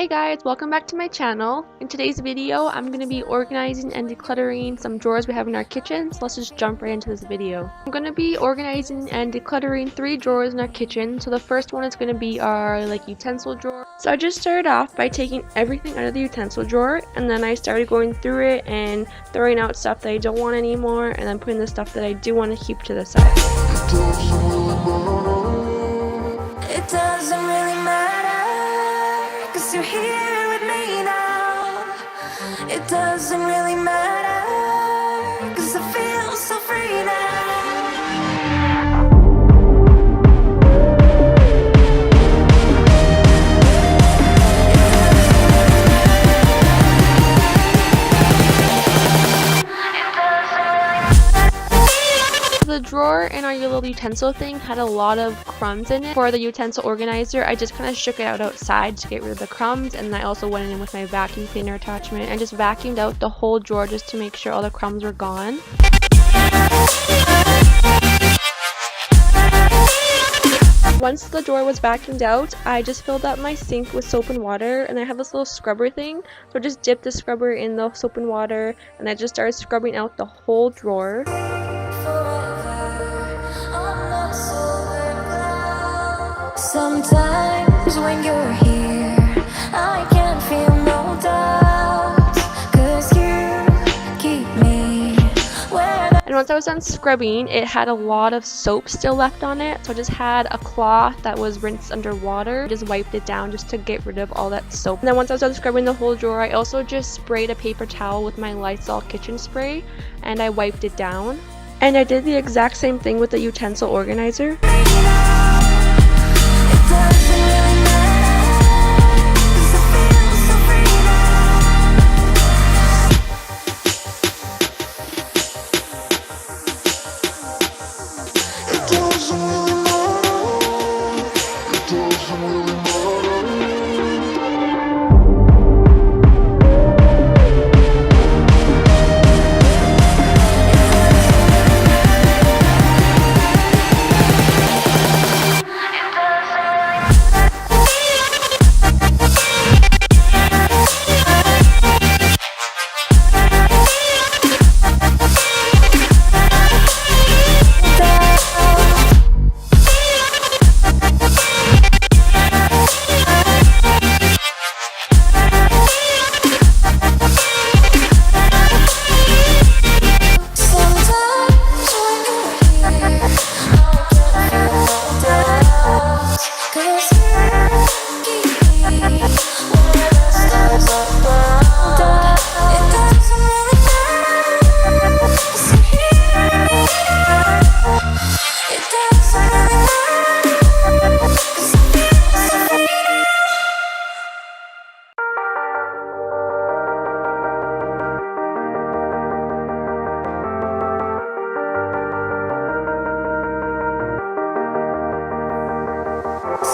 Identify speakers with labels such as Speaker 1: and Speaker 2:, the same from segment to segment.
Speaker 1: Hey guys, welcome back to my channel. In today's video, I'm going to be organizing and decluttering some drawers we have in our kitchen, so let's just jump right into this video. I'm going to be organizing and decluttering 3 drawers in our kitchen. So the first one is going to be our utensil drawer. So I just started off by taking everything out of the utensil drawer, and then I started going through it and throwing out stuff that I don't want anymore, and then putting the stuff that I do want to keep to the side.
Speaker 2: It doesn't really matter, 'cause you're here with me now. It doesn't really matter, 'cause I feel so free now.
Speaker 1: The drawer in our little utensil thing had a lot of crumbs in it. For the utensil organizer, I just kind of shook it out outside to get rid of the crumbs, and I also went in with my vacuum cleaner attachment and just vacuumed out the whole drawer just to make sure all the crumbs were gone. Once the drawer was vacuumed out, I just filled up my sink with soap and water, and I have this little scrubber thing, so I just dipped the scrubber in the soap and water, and I just started scrubbing out the whole drawer.
Speaker 2: Sometimes when you're here, I can't feel no doubt, 'cause you keep me where.
Speaker 1: And once I was done scrubbing, it had a lot of soap still left on it, so I just had a cloth that was rinsed under water, just wiped it down just to get rid of all that soap. And then once I was done scrubbing the whole drawer, I also just sprayed a paper towel with my Lysol kitchen spray, and I wiped it down. And I did the exact same thing with the utensil organizer.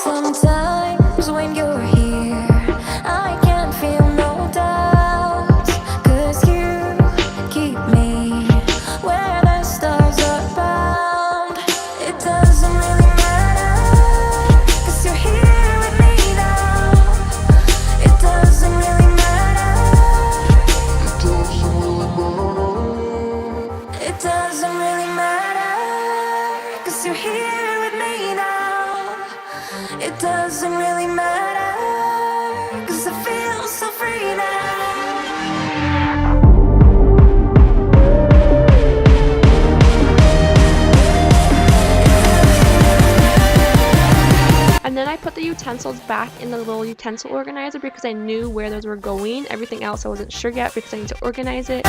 Speaker 2: Sometimes when you're here, I can't feel no doubt, 'cause you keep me where the stars are bound. It doesn't really matter, 'cause you're here with me now. It doesn't really matter. It doesn't really matter, 'cause you're here with me now. It doesn't really matter, 'cause I feel so free now.
Speaker 1: And then I put the utensils back in the little utensil organizer because I knew where those were going. Everything else I wasn't sure yet because I need to organize it.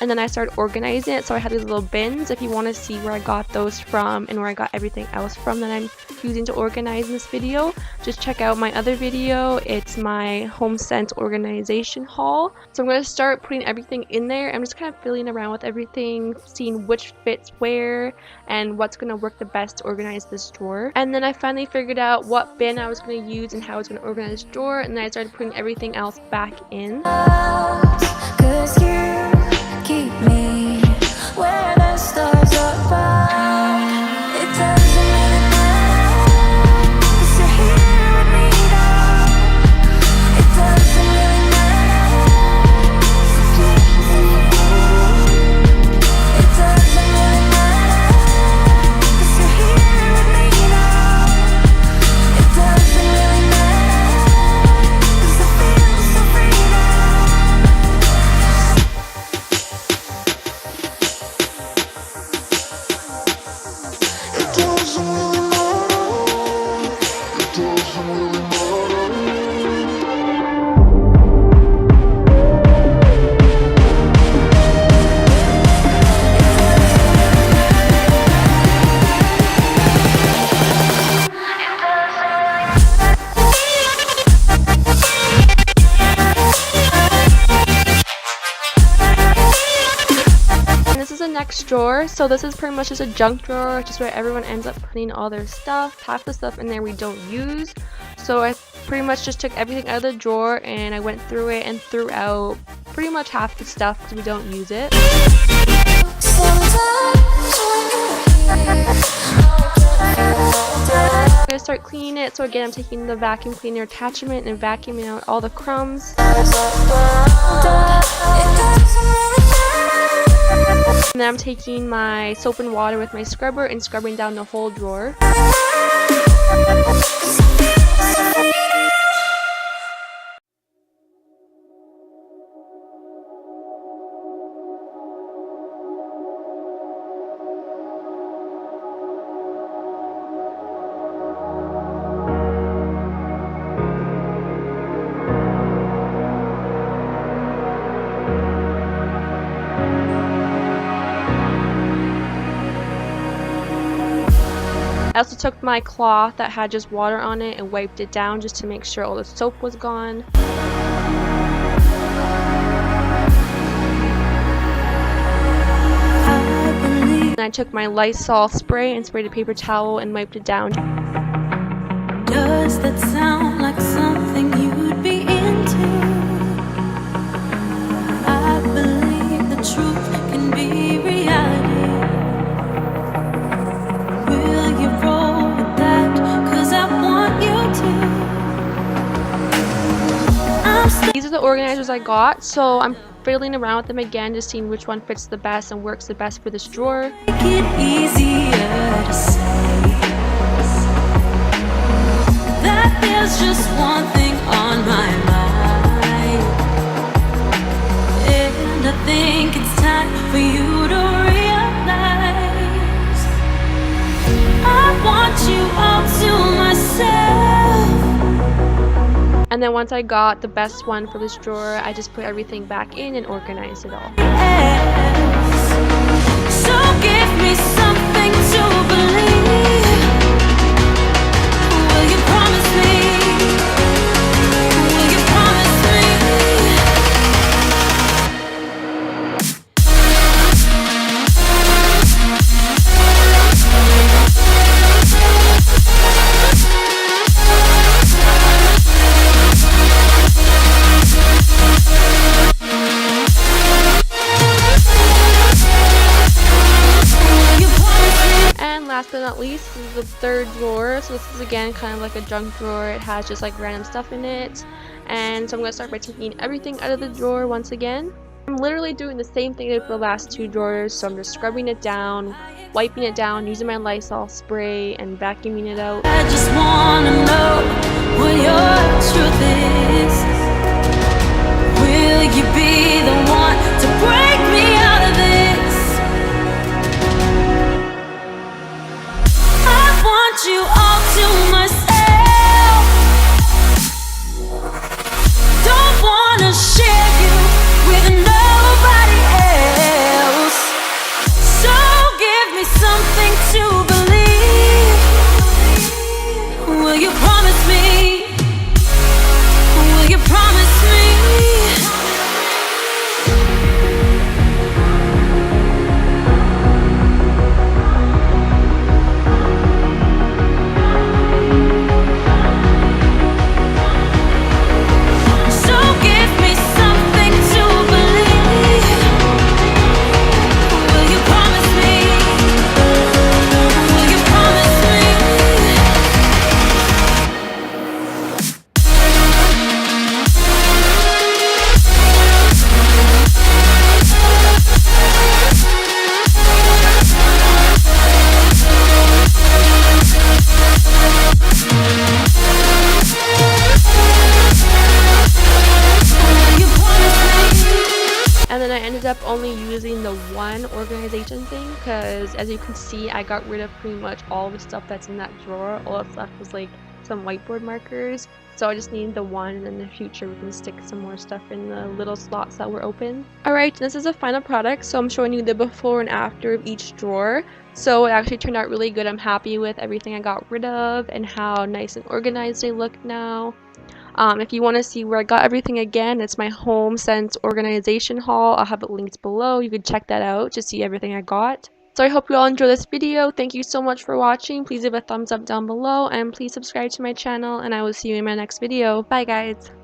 Speaker 1: And then I started organizing it, so I had these little bins. If you want to see where I got those from and where I got everything else from that I'm using to organize this video, just check out my other video. It's my home scent organization haul. So I'm going to start putting everything in there. I'm just kind of filling around with everything, seeing which fits where and what's going to work the best to organize this drawer. And then I finally figured out what bin I was going to use and how I was going to organize this drawer, and then I started putting everything else back in.
Speaker 2: 'Cause you keep me where
Speaker 3: doesn't really matter.
Speaker 1: And this is the next drawer. So this is pretty much just a junk drawer, just where everyone ends up putting all their stuff. Half the stuff in there we don't use. So I pretty much just took everything out of the drawer and I went through it and threw out pretty much half the stuff because we don't use it. I'm gonna start cleaning it. So again, I'm taking the vacuum cleaner attachment and vacuuming out all the crumbs. And then I'm taking my soap and water with my scrubber and scrubbing down the whole drawer. I also took my cloth that had just water on it and wiped it down just to make sure all the soap was gone. And I took my Lysol spray and sprayed a paper towel and wiped it down.
Speaker 2: Does that sound like something you'd be into? I believe the truth can be reality. Will you roll with that? 'Cause I want you to.
Speaker 1: These are the organizers I got, so I'm fiddling around with them again, just seeing which one fits the best and works the best for this drawer.
Speaker 2: Make it easier to say that there's just one thing on my mind, and I think it's time for you to realize I want you all to myself.
Speaker 1: And then once I got the best one for this drawer, I just put everything back in and organized it all.
Speaker 2: So give me something to believe. Will you promise me? Will you promise me?
Speaker 1: Last but not least, this is the third drawer. So this is again kind of like a junk drawer. It has just like random stuff in it. And so I'm going to start by taking everything out of the drawer once again. I'm literally doing the same thing I did for the last two drawers. So I'm just scrubbing it down, wiping it down, using my Lysol spray, and vacuuming it out.
Speaker 2: I just want to know what your truth is. Will you be the one to break me out of this? You all to myself. Don't wanna share you with nobody else. So give me something to believe. Will you promise me? Will you promise me?
Speaker 1: Up only using the one organization thing because as you can see I got rid of pretty much all the stuff that's in that drawer. All that's left was like some some whiteboard markers. So I just need the one, and in the future we can stick some more stuff in the little slots that were open. Alright, this is the final product, so I'm showing you the before and after of each drawer. So it actually turned out really good. I'm happy with everything I got rid of and how nice and organized they look now. If you want to see where I got everything again, it's my Home Sense organization haul. I'll have it linked below. You can check that out to see everything I got. So I hope you all enjoy this video. Thank you so much for watching. Please leave a thumbs up down below and please subscribe to my channel, and I will see you in my next video. Bye guys!